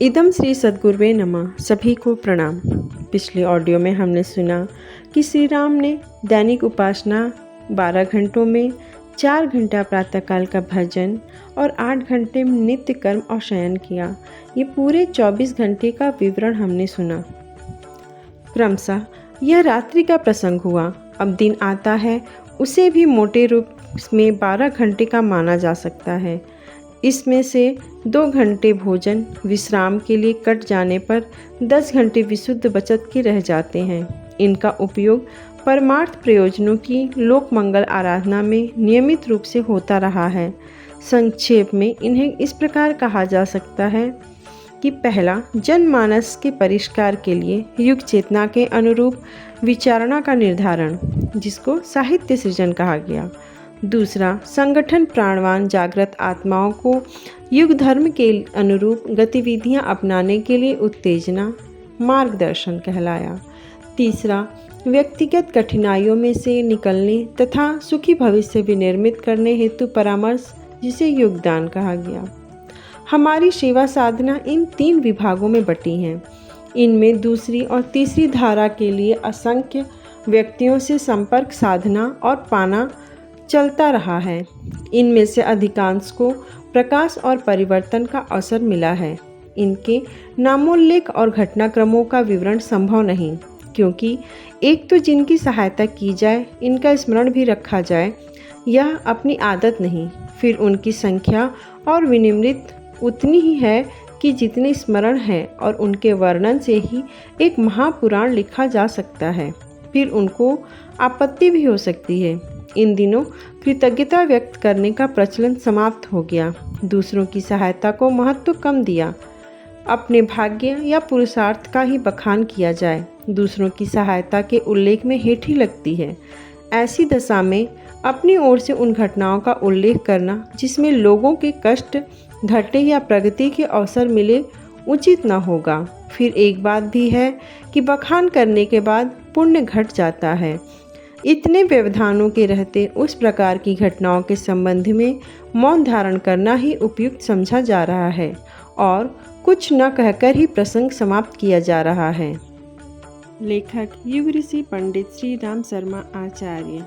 इदम श्री सद्गुरुवे नमः। सभी को प्रणाम। पिछले ऑडियो में हमने सुना कि श्री राम ने दैनिक उपासना 12 घंटों में 4 घंटा प्रातःकाल का भजन और 8 घंटे नित्य कर्म और शयन किया। ये पूरे 24 घंटे का विवरण हमने सुना। क्रमशः यह रात्रि का प्रसंग हुआ। अब दिन आता है, उसे भी मोटे रूप में 12 घंटे का माना जा सकता है। इसमें से 2 घंटे भोजन विश्राम के लिए कट जाने पर 10 घंटे विशुद्ध बचत के रह जाते हैं। इनका उपयोग परमार्थ प्रयोजनों की लोक मंगल आराधना में नियमित रूप से होता रहा है। संक्षेप में इन्हें इस प्रकार कहा जा सकता है कि पहला, जनमानस के परिष्कार के लिए युग चेतना के अनुरूप विचारणा का निर्धारण, जिसको साहित्य सृजन कहा गया। दूसरा, संगठन प्राणवान जागृत आत्माओं को युग धर्म के अनुरूप गतिविधियां अपनाने के लिए उत्तेजना, मार्गदर्शन कहलाया। तीसरा, व्यक्तिगत कठिनाइयों में से निकलने तथा सुखी भविष्य विनिर्मित करने हेतु परामर्श, जिसे योगदान कहा गया। हमारी सेवा साधना इन 3 विभागों में बटी हैं। इनमें दूसरी और तीसरी धारा के लिए असंख्य व्यक्तियों से संपर्क साधना और पाना चलता रहा है। इनमें से अधिकांश को प्रकाश और परिवर्तन का अवसर मिला है। इनके नामोल्लेख और घटनाक्रमों का विवरण संभव नहीं, क्योंकि एक तो जिनकी सहायता की जाए, इनका स्मरण भी रखा जाए, यह अपनी आदत नहीं। फिर उनकी संख्या और विनिमृत उतनी ही है कि जितने स्मरण है, और उनके वर्णन से ही एक महापुराण लिखा जा सकता है। फिर उनको आपत्ति भी हो सकती है। इन दिनों कृतज्ञता व्यक्त करने का प्रचलन समाप्त हो गया। दूसरों की सहायता को महत्व कम दिया। अपने भाग्य या पुरुषार्थ का ही बखान किया जाए, दूसरों की सहायता के उल्लेख में हेठी लगती है। ऐसी दशा में अपनी ओर से उन घटनाओं का उल्लेख करना जिसमें लोगों के कष्ट घटे या प्रगति के अवसर मिले, उचित न होगा। फिर एक बात भी है कि बखान करने के बाद पुण्य घट जाता है। इतने व्यवधानों के रहते उस प्रकार की घटनाओं के संबंध में मौन धारण करना ही उपयुक्त समझा जा रहा है और कुछ न कहकर ही प्रसंग समाप्त किया जा रहा है। लेखक युग ऋषि पंडित श्री राम शर्मा आचार्य।